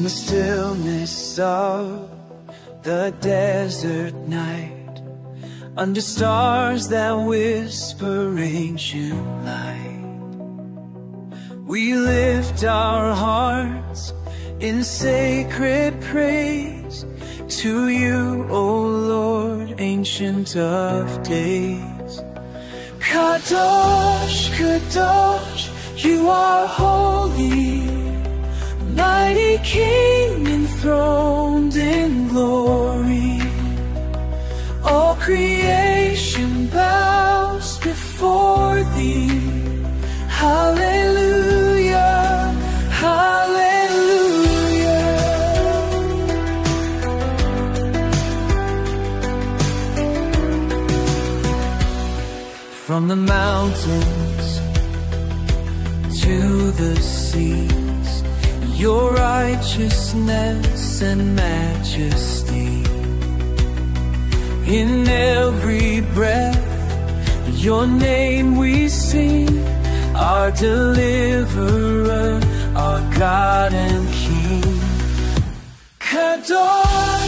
the stillness of the desert night, under stars that whisper ancient light, we lift our hearts in sacred praise to you, O Lord, Ancient of Days. Kadosh, Kadosh, you are holy, mighty King enthroned in glory. All creation bows before thee. Hallelujah, hallelujah. From the mountains to the seas, your righteousness and majesty. In every breath, your name we sing, our deliverer, our God and King. Kadosh,